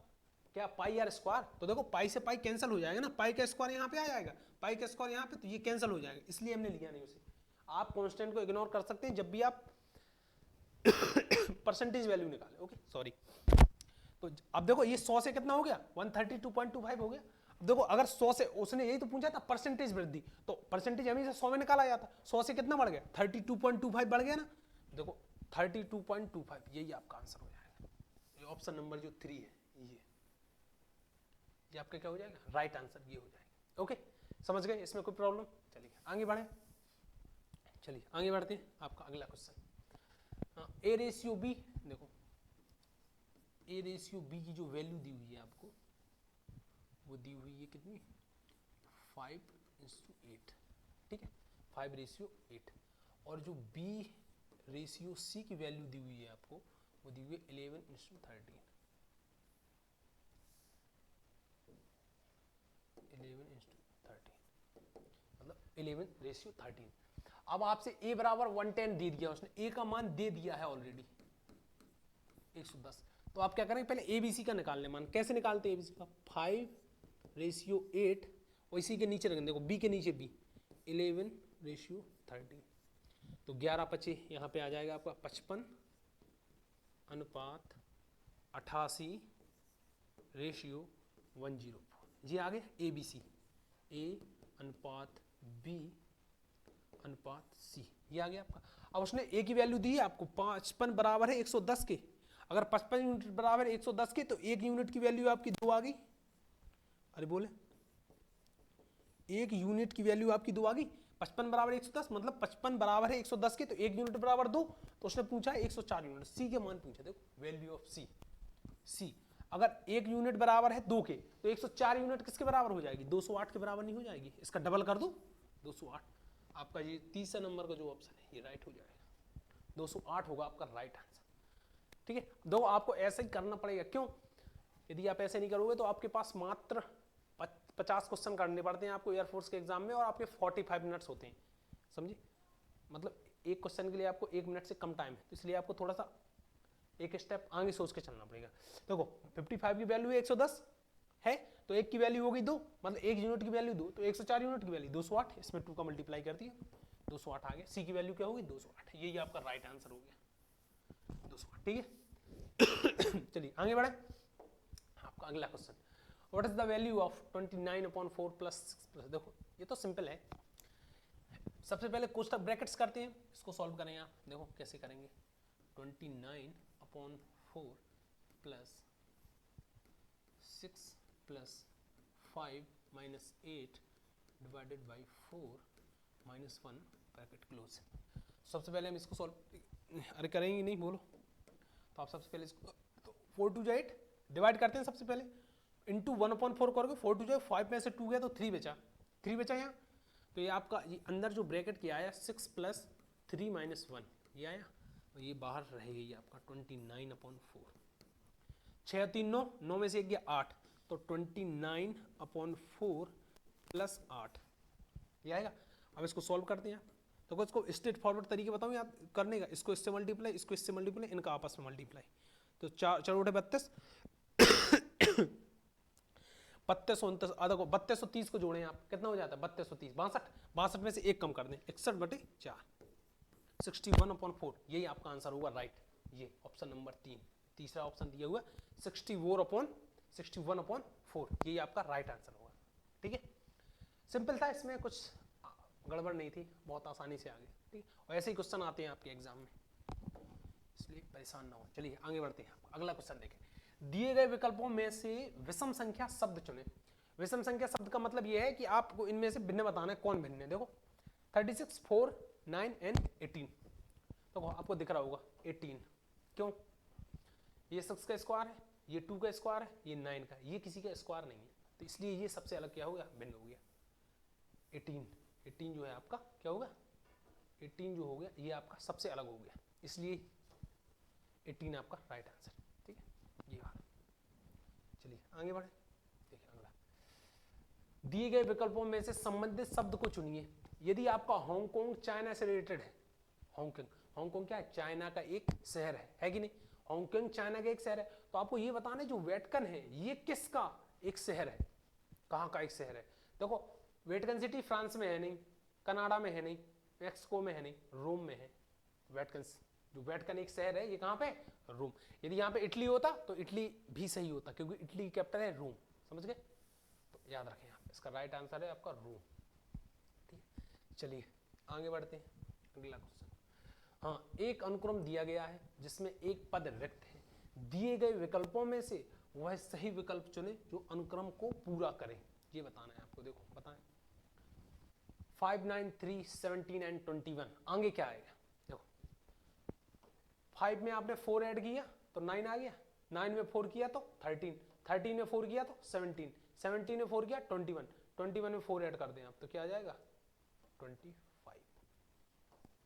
क्या, पाई आर स्क्वायर। तो देखो पाई से पाई कैंसिल हो जाएगा ना, पाई का स्क्वायर यहाँ पे आ जाएगा, पाई का स्क्वायर यहाँ पे, तो ये कैंसिल हो जाएगा, इसलिए हमने लिया नहीं उसे। आप कांस्टेंट को इग्नोर कर सकते हैं जब भी आप परसेंटेज वैल्यू निकालें। ओके सॉरी, तो अब देखो ये 100 से कितना हो गया, 132.25 हो गया। अब देखो अगर 100 से, उसने यही तो पूछा था परसेंटेज वृद्धि, तो परसेंटेज हमेशा 100 में निकाला जाता, 100 से कितना बढ़ गया, 32.25 बढ़ गया ना। देखो 32.25 यही आपका आंसर हो जाएगा, ये ऑप्शन नंबर जो 3 है ये आपका क्या हो जाएगा, राइट आंसर ये हो जाएगा। ओके समझ गए, इसमें कोई प्रॉब्लम। चलिए आगे बढ़े, चलिए आगे बढ़ते हैं। आपका अगला क्वेश्चन, ए रेशियो बी। देखो ए रेशियो बी की जो वैल्यू दी हुई है आपको, वो दी हुई है कितनी, 5:8, ठीक है, 5:8। और जो बी रेशियो सी की वैल्यू दी हुई है आपको, वो दी हुई है 11:13, 11:13 मतलब 11:13। अब आपसे a बराबर 110 दे दिया उसने, a का मान दे दिया है ऑलरेडी 110, तो आप क्या करेंगे, पहले ABC का निकाल लें मान। कैसे निकालते हैं ABC का, 5:8 और इसी के नीचे रखेंगे, देखो B के नीचे B 11:13, तो 11 25 यहाँ पे आ जाएगा आपका 55:88:104। जी आगे ABC, A:B:C, ये आ गया आपका। अब उसने A की वैल्यू दी है आपको, 55 बराबर है 110 के। अगर 55 यूनिट बराबर है 110 के तो 1 यूनिट की वैल्यू आपकी 2 आ गई। अरे बोले 1 यूनिट की वैल्यू आपकी 2 आ गई, 55 बराबर 110 मतलब 55 बराबर है 110 के, तो 1 यूनिट बराबर 2, तो उसने पूछा 104 यूनिट। सी के मान पूछा, देखो वैल्यू ऑफ सी अगर 1 यूनिट बराबर है 2 के तो 104 यूनिट किसके बराबर हो जाएगी, 208 के बराबर नहीं हो जाएगी। इसका डबल कर दो 208, आपका ये तीसरा नंबर का जो ऑप्शन है ये राइट हो जाएगा, 208 होगा आपका राइट आंसर। ठीक है, दो आपको ऐसे ही करना पड़ेगा, क्यों, यदि आप ऐसे नहीं करोगे तो आपके पास मात्र 50 क्वेश्चन करने पड़ते हैं आपको एयरफोर्स के एग्जाम में, और आपके 45 मिनट्स होते हैं, समझे, मतलब एक क्वेश्चन के लिए आपको 1 मिनट से कम टाइम है, तो इसलिए आपको थोड़ा सा एक स्टेप आगे सोच के चलना पड़ेगा। देखो 55 की वैल्यू 110 है, तो 1 की वैल्यू हो गई 2, मतलब 1 यूनिट की वैल्यू 2, तो 104 यूनिट की वैल्यू 208, इसमें 2 का मल्टीप्लाई कर दिया 208 आ गया। सी की वैल्यू क्या होगी 208, यही आपका राइट आंसर हो गया 208। ठीक है चलिए आगे बढ़े, आपका अगला question, what is the value of 29/4 plus 6। देखो ये तो सिंपल है, सबसे पहले कोष्टक ब्रैकेट्स करते हैं, इसको सॉल्व करें आप, देखो कैसे करेंगे। 29/4 plus 6 plus 5 minus 8 divided by 4 minus 1 bracket close. सबसे पहले हम इसको सॉल्व अरे करेंगे नहीं बोलो, तो आप सबसे पहले इसको 4 टू 8 डिवाइड करते हैं सबसे पहले, इंटू 1/4 करोगे, 4 टू 5 में से 2 गया तो 3 बचा, 3 बचा यहाँ, तो ये आपका ये अंदर जो ब्रैकेट किया आया 6 प्लस 3 माइनस 1 ये आया, तो ये बाहर रहेगा ये आपका 29/4, 6 3 9, 9 में से 1 गया 8, तो 29/4 प्लस 8 ये आएगा। अब इसको सॉल्व करते हैं, तो इसको स्ट्रेट फॉरवर्ड तरीके बताऊँ याद करने का, इसको इससे मल्टीप्लाई, इसको इससे मल्टीप्लाई, इनका आपस में मल्टीप्लाई, तो 4 उठे 32 32 29 देखो 32 और 30 को जोड़े आप, कितना हो जाता है 32 और 30 62, 62 में से 1 कम कर दें 61/4 61/4, यही आपका आंसर होगा राइट, ये ऑप्शन नंबर 3, तीसरा ऑप्शन दिया हुआ 61/4, यही आपका राइट आंसर होगा। ठीक है, सिंपल था, इसमें कुछ गड़बड़ नहीं थी, बहुत आसानी से आ गए। ठीक है, और ऐसे ही क्वेश्चन आते हैं आपके एग्जाम में, इसलिए परेशान ना हो। चलिए आगे बढ़ते हैं, अगला क्वेश्चन देखें, दिए गए विकल्पों में से विषम संख्या शब्द चुनें। विषम संख्या शब्द का मतलब यह है कि आपको इनमें से भिन्न बताना है, कौन भिन्न है। देखो 36 4 9 एंड 18, तो आपको दिख रहा होगा 18, क्यों, ये 6 का स्क्वायर है, ये 2 का स्क्वायर है, ये 9 का, ये किसी का स्क्वायर नहीं है, तो इसलिए ये सबसे अलग क्या हो गया, भिन्न हो गया। 18 जो है आपका क्या होगा, 18 जो हो गया ये आपका सबसे अलग हो गया, इसलिए 18 आपका राइट आंसर। ठीक है, ये बात। चलिए आगे बढ़े, देखिए अगला, दिए गए विकल्पों में से संबंधित शब्द को चुनिए। यदि आपका हांगकांग चाइना से रिलेटेड है, हांगकांग क्या है, चाइना का एक शहर है कि नहीं, हांगकांग चाइना का एक शहर है, तो आपको ये बताना है जो वेटिकन है ये किसका एक शहर है, कहाँ का एक शहर है। देखो वेटिकन सिटी फ्रांस में है नहीं, कनाडा में है नहीं, मैक्सिको में है नहीं, रोम में है। वेटिकन जो वेटिकन एक शहर है ये कहाँ पे, रोम। यदि यहाँ पे इटली होता तो इटली भी सही होता, क्योंकि इटली की कैपिटल है रोम, समझ गए, तो याद रखें आप, इसका राइट आंसर है आपका रोम। ठीक है, चलिए आगे बढ़ते हैं, अगला क्वेश्चन। हाँ, एक अनुक्रम दिया गया है जिसमें एक पद रिक्त है, दिए गए विकल्पों में से वह सही विकल्प चुने जो अनुक्रम को पूरा करे, ये बताना है आपको। देखो बताएं, 5 9 3 17 एंड 21, आगे क्या आएगा, देखो 5 में आपने 4 ऐड किया तो 9 आ गया, 9 में 4 किया तो 13, 13 में 4 किया तो 17, 17 में 4 किया 21, 21 में 4 ऐड कर दें आप तो क्या आ जाएगा 25,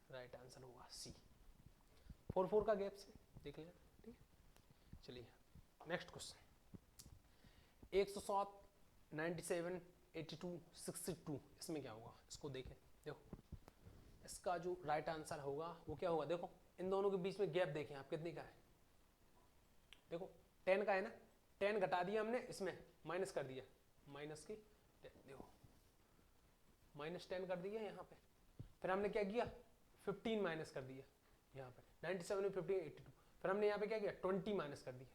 राइट आंसर होगा सी, 4 का गैप से देख लें। ठीक है, चलिए नेक्स्ट क्वेश्चन, 107 97 82 62, इसमें क्या होगा, इसको देखें। देखो इसका जो राइट आंसर होगा वो क्या होगा, देखो इन दोनों के बीच में गैप देखें आप कितने का है, देखो 10 का है ना, 10 घटा दिया हमने, इसमें माइनस कर दिया, माइनस की देखो -10 कर दिया यहाँ पे, फिर हमने क्या किया 15 माइनस कर दिया यहाँ पे, 97 में 15 82, फिर हमने यहाँ पे क्या किया 20 माइनस कर दिया,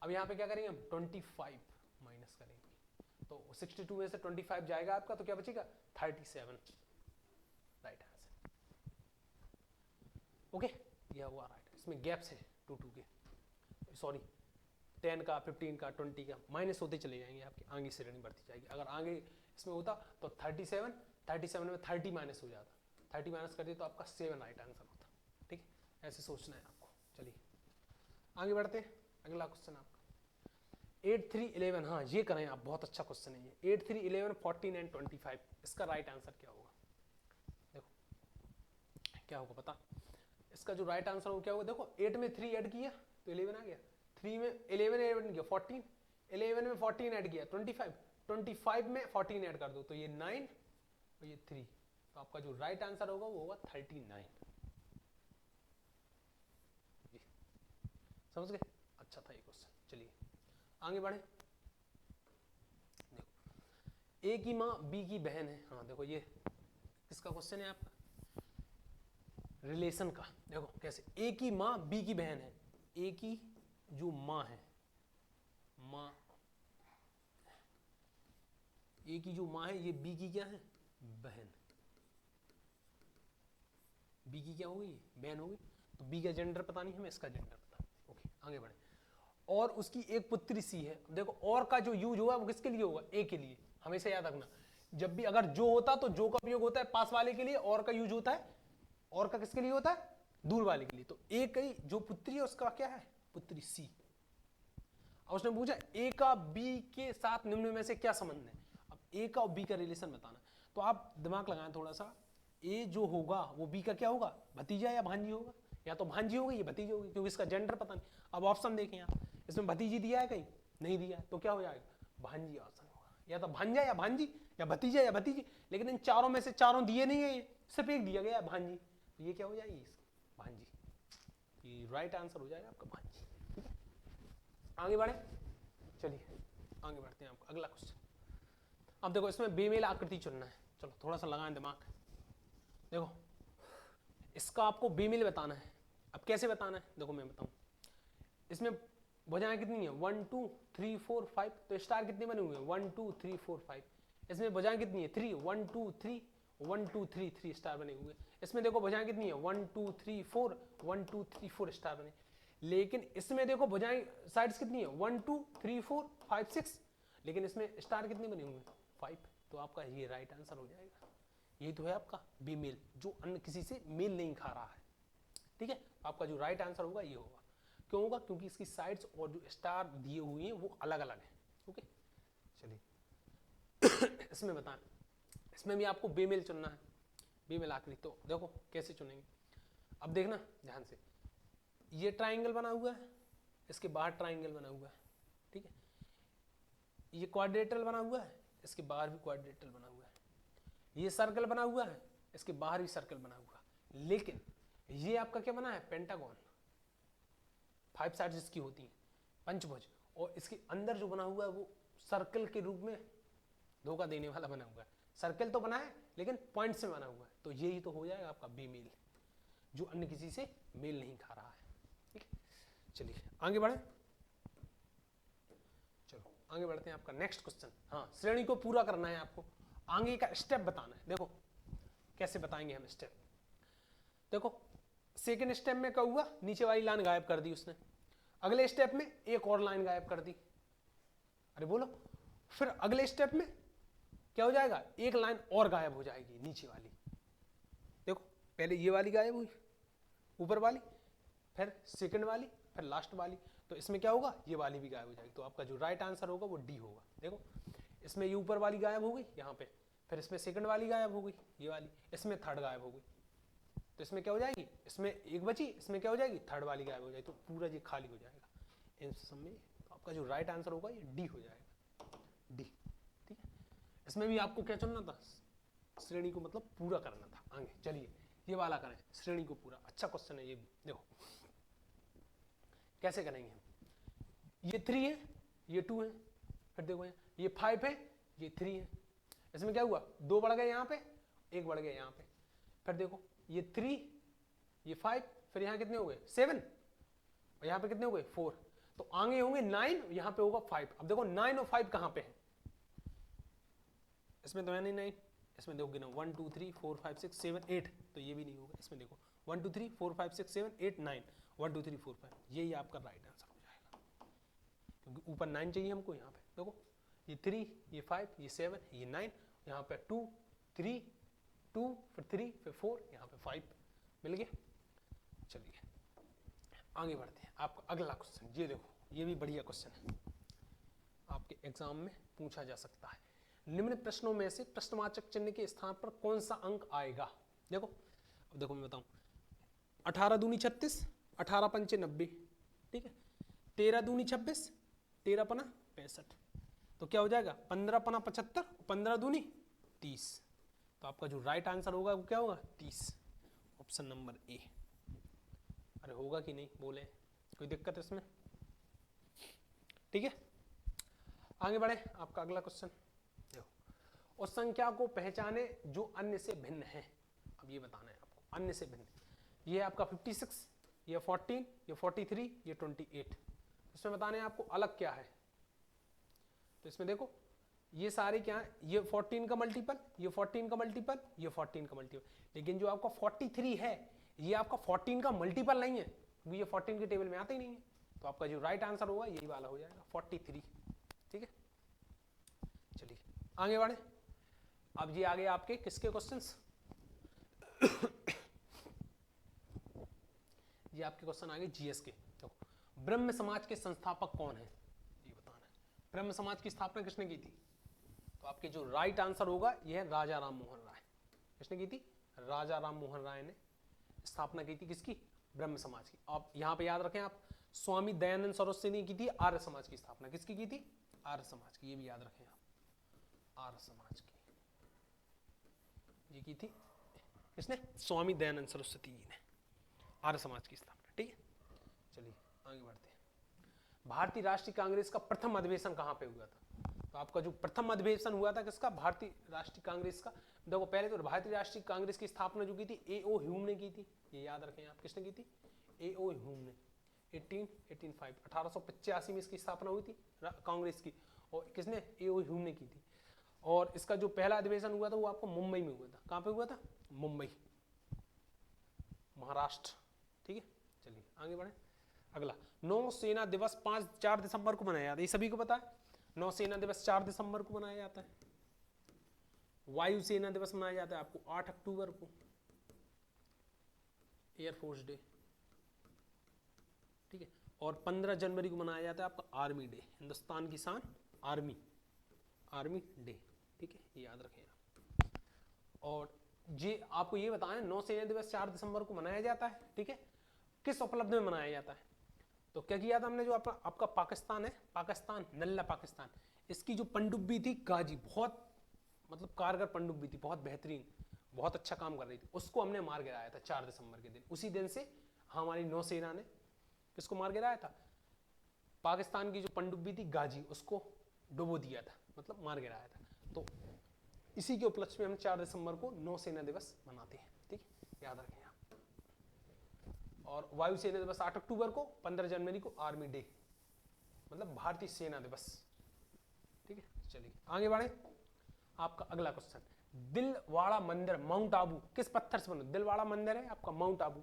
अब यहाँ पे क्या करेंगे हम 25 माइनस करेंगे, तो 62 में से 25 जाएगा आपका, तो क्या बचेगा 37, राइट आंसर। ओके, यह हुआ राइट, इसमें गैप्स है 2 के, सॉरी 10 का 15 का 20 का माइनस होते चले जाएंगे आपके, आगे श्रेणी बढ़ती जाएगी। अगर आगे इसमें होता तो 37 में 30 माइनस हो जाता, 30 माइनस कर दिए तो आपका 7 राइट आंसर होता। ठीक है, ऐसे सोचना है आपको। चलिए आगे बढ़ते हैं, अगला क्वेश्चन आपका 8 3 11, हाँ ये करें आप, बहुत अच्छा क्वेश्चन है ये, 8 3 11 14 एंड 25, इसका राइट आंसर क्या होगा, देखो क्या होगा पता, इसका जो राइट आंसर होगा क्या होगा, देखो 8 में 3 ऐड किया तो 11 आ गया, 3 में 11 ऐड किया 14, 11 में 14 ऐड किया 25, 25 में 14 ऐड कर दो तो ये 9 और ये 3, तो आपका जो राइट आंसर होगा वो होगा 39। जी समझ गए, अच्छा था ये क्वेश्चन। चलिए आगे बढ़े, देखो ए की माँ बी की बहन है, हाँ देखो ये किसका क्वेश्चन है आपका, रिलेशन का। देखो कैसे, ए की माँ बी की बहन है, ए की जो माँ है, माँ ए की जो माँ है ये बी की क्या है, बहन, बी की क्या होगी, बहन होगी, तो बी का जेंडर पता नहीं, हमें इसका जेंडर पता। ओके आगे बढ़े। और उसकी एक पुत्री सी है। देखो और का जो यूज होगा वो किसके लिए होगा, ए के लिए, हमेशा याद रखना। जब भी अगर जो होता तो जो का उपयोग होता है पास वाले के लिए, और का यूज होता है, और का किसके लिए होता है, दूर वाले के लिए। तो ए की जो पुत्री है उसका क्या है, पुत्री सी। अब उसने पूछा ए का बी के साथ निम्न में से क्या संबंध है। अब ए का और बी का रिलेशन बताना। तो आप दिमाग लगाएं थोड़ा सा, ए जो होगा वो बी का क्या होगा, भतीजा या भांजी होगा, या तो भांजी होगी या भतीजी होगी, क्योंकि इसका जेंडर पता नहीं। अब ऑप्शन देखें आप, इसमें भतीजी दिया है कहीं, नहीं दिया है, तो क्या हो जाएगा, भांजी ऑप्शन होगा। या तो भांजा या भांजी, या भतीजा या भतीजी, लेकिन इन चारों में से चारों दिए नहीं है, सिर्फ एक दिया गया है भांजी, तो ये क्या हो जाएगी, भांजी। ये राइट आंसर हो जाएगा आपका भांजी। ठीक है, आगे बढ़े, चलिए आगे बढ़ते हैं। आपका अगला क्वेश्चन, अब देखो इसमें बेमेल आकृति चुनना है। चलो थोड़ा सा लगाएं दिमाग। देखो इसका आपको बेमेल बताना है। अब कैसे बताना है, देखो मैं बताऊं। इसमें भुजाएं कितनी है, 1 2 3 4 5, तो स्टार कितने बने हुए हैं, 1 2 3 4 5। इसमें भुजाएं कितनी है, 3 1 2 3 1 2 3 3 स्टार बने हुए। इसमें देखो भुजाएं कितनी है, 1 2 3 4 1 2 3 4 स्टार बने। लेकिन इसमें देखो भुजाएं साइड्स कितनी है, 1 2 3 4 5 6, लेकिन इसमें स्टार कितने बने हुए हैं, 5। तो आपका ये राइट आंसर हो जाएगा। ये तो है आपका बेमेल, जो अन्य किसी से मेल नहीं खा रहा है। ठीक है, आपका जो राइट आंसर होगा ये होगा। क्यों होगा, क्योंकि इसकी साइड्स और जो स्टार दिए हुए हैं वो अलग अलग हैं। ओके चलिए इसमें बताएं, इसमें भी आपको बेमेल चुनना है, बेमेल आकृति। तो देखो कैसे चुनेंगे, अब देखना ध्यान से। ये ट्राइंगल बना हुआ है, इसके बाहर ट्राइंगल बना हुआ है, ठीक है। ये क्वाड्रेटल बना हुआ है, इसके बाहर भी क्वाड्रेटल बना हुआ है। ये सर्कल बना हुआ है, इसके बाहर भी सर्कल बना हुआ है। लेकिन ये आपका क्या बना है, पेंटागन, 5 साइड्स इसकी होती हैं, पंचभुज। और इसके अंदर जो बना हुआ है वो सर्कल के रूप में धोखा देने वाला बना हुआ है। सर्कल तो बना है लेकिन पॉइंट से बना हुआ है। तो यही तो हो जाएगा आपका बेमेल, जो अन्य किसी से मेल नहीं खा रहा है। ठीक है, चलिए आगे बढ़े। चलो आगे बढ़ते हैं। आपका नेक्स्ट क्वेश्चन, हाँ श्रेणी को पूरा करना है आपको, आगे का स्टेप बताना है। देखो कैसे बताएंगे हम स्टेप। देखो सेकेंड स्टेप में क्या हुआ, नीचे वाली लाइन गायब कर दी उसने। अगले स्टेप में एक और लाइन गायब कर दी। अरे बोलो, फिर अगले स्टेप में क्या हो जाएगा, एक लाइन और गायब हो जाएगी नीचे वाली। देखो पहले ये वाली गायब हुई, ऊपर वाली, फिर सेकंड वाली, फिर लास्ट वाली। तो इसमें क्या होगा, ये वाली भी गायब हो जाएगी। तो आपका जो राइट आंसर होगा वो डी होगा। देखो इसमें ये ऊपर वाली गायब हो गई यहाँ पे, फिर इसमें सेकंड वाली गायब हो गई ये वाली, इसमें थर्ड गायब हो गई। तो इसमें क्या हो जाएगी, इसमें एक बची, इसमें क्या हो जाएगी, थर्ड वाली गायब हो जाएगी। तो पूरा ये खाली हो जाएगा इन सब में। तो आपका जो राइट आंसर होगा ये डी हो जाएगा, डी। ठीक है, इसमें भी आपको क्या चुनना था, श्रेणी को मतलब पूरा करना था। आगे चलिए ये वाला करें, श्रेणी को पूरा। अच्छा क्वेश्चन है ये। देखो कैसे करेंगे हम, ये 3 है, ये 2 है, फिर देखो ये 5 है, ये 3 है। इसमें क्या हुआ, 2 बढ़ गए यहाँ पे, 1 बढ़ गए यहाँ पे। फिर देखो ये 3, ये 5, फिर यहाँ कितने हो गए 7, और यहाँ पे कितने हो गए 4। तो आगे होंगे 9, यहाँ पे होगा 5। अब देखो 9 और 5 कहाँ पे है, इसमें तो है नहीं 9। इसमें देखोगे ना 1 2 3 4 5 6 7 8, तो ये भी नहीं होगा। इसमें देखो 1 2 3 4 5 6 7 8 9, 1 2 3 4 5, यही आपका राइट आंसर हो जाएगा, क्योंकि ऊपर 9 चाहिए हमको। यहाँ पे देखो ये 3, ये 5, ये 7, ये 9, यहाँ पे 2 3 2, फिर 3, फिर 4, यहाँ पे 5 मिल गया। चलिए आगे बढ़ते हैं। आपका अगला क्वेश्चन, ये देखो ये भी बढ़िया क्वेश्चन है, आपके एग्जाम में पूछा जा सकता है। निम्न प्रश्नों में से प्रश्नवाचक चिन्ह के स्थान पर कौन सा अंक आएगा। देखो अब देखो मैं बताऊं, 18 दूनी 36, 18 पंचे 90, ठीक है। 13 दूनी 26, 13 पना 65, तो क्या हो जाएगा 15 पना 75, 15 दूनी 30। तो आपका जो राइट आंसर होगा वो क्या होगा 30, ऑप्शन नंबर ए। अरे होगा कि नहीं बोले, कोई दिक्कत है इसमें, ठीक है। आगे बढ़े। आपका अगला क्वेश्चन देखो, उस संख्या को पहचाने जो अन्य से भिन्न है। अब ये बताना है आपको, अन्य से भिन्न। ये है आपका 56, ये 14, ये 43, ये 28। इसमें बताने आपको अलग क्या है। तो इसमें देखो ये सारे क्या है, ये 14 का मल्टीपल, ये 14 का मल्टीपल, ये 14 का मल्टीपल। लेकिन जो आपका 43 है ये आपका 14 का मल्टीपल नहीं है, क्योंकि ये 14 के टेबल में आता ही नहीं है। तो आपका जो राइट आंसर होगा यही वाला हो जाएगा 43। ठीक है, चलिए आगे बढ़े। अब ये आगे आपके किसके क्वेश्चंस, ये आपके क्वेश्चन आगे जीएस के। तो ब्रह्म समाज के संस्थापक कौन है, ये बताना है। ब्रह्म समाज की स्थापना किसने की थी? तो आपके जो राइट आंसर होगा यह है राजा राम मोहन राय। किसने की थी? राजा राम मोहन राय ने स्थापना की थी किसकी? ब्रह्म समाज की। आप यहां पे याद रखें, आप स्वामी दयानंद सरस्वती ने की थी आर्य समाज की स्थापना। किसकी की थी? आर्य समाज की। ये भी याद रखें आप, आर्य समाज की ये की थी किसने? स्वामी दयानंद सरस्वती जी ने आर्य समाज की स्थापना। ठीक है, चलिए आगे बढ़ते हैं। भारतीय राष्ट्रीय कांग्रेस का प्रथम अधिवेशन कहां पे हुआ था? तो आपका जो प्रथम अधिवेशन हुआ था किसका? भारतीय राष्ट्रीय कांग्रेस का। देखो पहले तो भारतीय राष्ट्रीय कांग्रेस की स्थापना जो की थी ए.ओ. ह्यूम ने की थी, ये याद रखें आप। किसने की थी? ए.ओ. ह्यूम ने 1885 में इसकी स्थापना हुई थी कांग्रेस की, और किसने? ए.ओ. ह्यूम ने की थी। और इसका जो पहला अधिवेशन हुआ था वो आपको मुंबई में हुआ था। कहां पे हुआ था? मुंबई, महाराष्ट्र। ठीक है, चलिए आगे बढ़े। अगला, नौसेना दिवस 4 दिसंबर को मनाया जाता है, ये सभी को पता है। नौसेना दिवस 4 दिसंबर को मनाया जाता है। वायुसेना दिवस मनाया जाता है आपको 8 अक्टूबर को, एयरफोर्स डे। ठीक है, और 15 जनवरी को मनाया जाता है आपका आर्मी डे, हिंदुस्तान की शान आर्मी, आर्मी डे। ठीक है, ये याद रखें आप। और ये आपको ये बताएं, नौसेना दिवस 4 दिसंबर को मनाया जाता है। ठीक है, किस उपलब्धि में मनाया जाता है? तो क्या किया था हमने, जो आपका पाकिस्तान है, पाकिस्तान, नल्ला पाकिस्तान, इसकी जो पनडुब्बी थी गाजी, बहुत मतलब कारगर पनडुब्बी थी, बहुत बेहतरीन, बहुत अच्छा काम कर रही थी, उसको हमने मार गिराया था 4 दिसंबर के दिन। उसी दिन से हमारी नौसेना ने किसको मार गिराया था? पाकिस्तान की जो पनडुब्बी थी गाजी, उसको डुबो दिया था, मतलब मार गिराया था। तो इसी के उपलक्ष्य में हम 4 दिसंबर को नौसेना दिवस मनाते हैं। ठीक है, याद रखें आप। और वायुसेना दिवस 8 अक्टूबर को, 15 जनवरी को आर्मी डे, मतलब भारतीय सेना दिवस। ठीक है, चलिए आगे बढ़े। आपका अगला क्वेश्चन, दिलवाड़ा मंदिर माउंट आबू किस पत्थर से बना? दिलवाड़ा मंदिर है आपका माउंट आबू,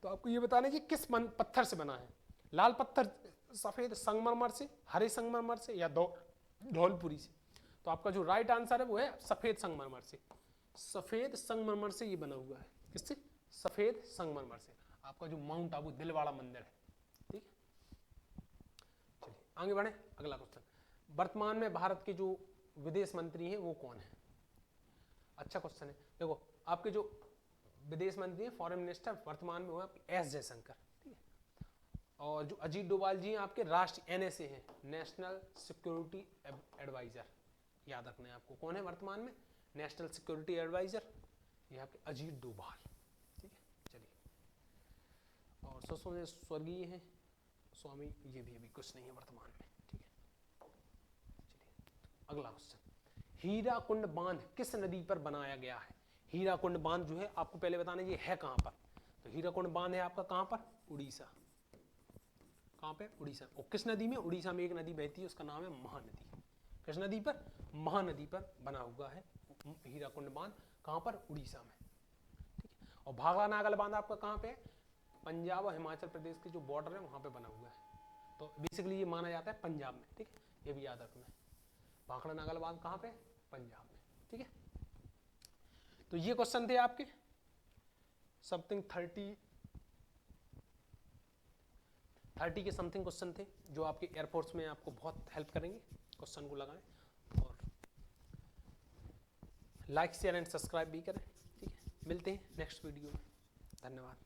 तो आपको ये बताना है कि किस पत्थर से बना है। लाल पत्थर, सफेद संगमरमर से, हरे संगमरमर से, या धौलपुरी से? तो आपका जो राइट आंसर है वो है सफेद संगमरमर से। सफेद संगमरमर से ये बना हुआ है। किससे? सफेद संगमरमर से, आपका जो माउंट आबू दिलवाड़ा मंदिर है। ठीक है, चलिए आगे बढ़े। अगला क्वेश्चन, वर्तमान में भारत के जो विदेश मंत्री हैं वो कौन है? अच्छा क्वेश्चन है। देखो आपके जो विदेश मंत्री हैं, फॉरेन मिनिस्टर, वर्तमान में हुआ एस जयशंकर। ठीक है, और जो अजीत डोभाल जी हैं आपके राष्ट्रीय NSA हैं, नेशनल सिक्योरिटी एडवाइजर। याद रखना है आपको, कौन है वर्तमान में नेशनल सिक्योरिटी एडवाइजर? ये आपके अजीत डोभाल। ठीक है, चलिए। और ससुर स्वर्गीय हैं स्वामी, ये भी अभी कुछ नहीं है वर्तमान में। ठीक है, चलिए अगला क्वेश्चन, हीराकुंड बांध किस नदी पर बनाया गया है? हीराकुंड बांध जो है आपको पहले बताना ये है कहां पर। तो हीराकुंड बांध है आपका कहां पर? उड़ीसा। कहां पे? उड़ीसा। और किस नदी में? उड़ीसा में एक नदी बहती है, उसका नाम है महानदी। किस नदी पर? महानदी पर बना हुआ है हीराकुंड बांध। कहां पर? उड़ीसा में। ठीक है, और भाखड़ा नागल बांध आपका कहां पे है? पंजाब और हिमाचल प्रदेश के जो बॉर्डर है वहां पे बना हुआ है। तो बेसिकली ये माना जाता है पंजाब में। ठीक है, ये भी याद रखना है। भाखड़ा नागल बांध कहां पे? पंजाब में। ठीक है, तो ये क्वेश्चन थे आपके समथिंग 30 के समथिंग क्वेश्चन थे, जो आपके एयरफोर्स में आपको बहुत हेल्प करेंगे। क्वेश्चन को लगाएं और लाइक शेयर एंड सब्सक्राइब भी करें। ठीक है, मिलते हैं नेक्स्ट वीडियो में। धन्यवाद।